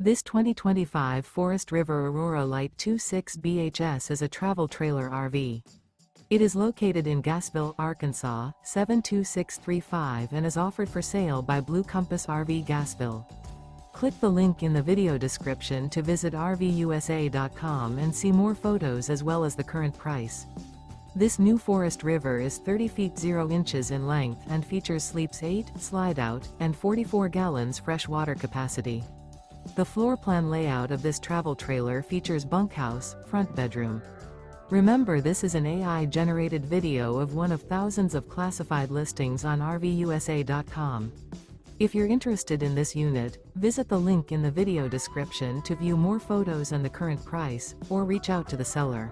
This 2025 Forest River Aurora Light 26 BHS is a travel trailer RV. It is located in Gassville, Arkansas, 72635 and is offered for sale by Blue Compass RV Gassville. Click the link in the video description to visit RVUSA.com and see more photos as well as the current price. This new Forest River is 30 feet 0 inches in length and features sleeps 8, Slideout, and 44 gallons fresh water capacity. The floor plan layout of this travel trailer features bunkhouse, front bedroom. Remember, this is an AI-generated video of one of thousands of classified listings on RVUSA.com. If you're interested in this unit, visit the link in the video description to view more photos and the current price, or reach out to the seller.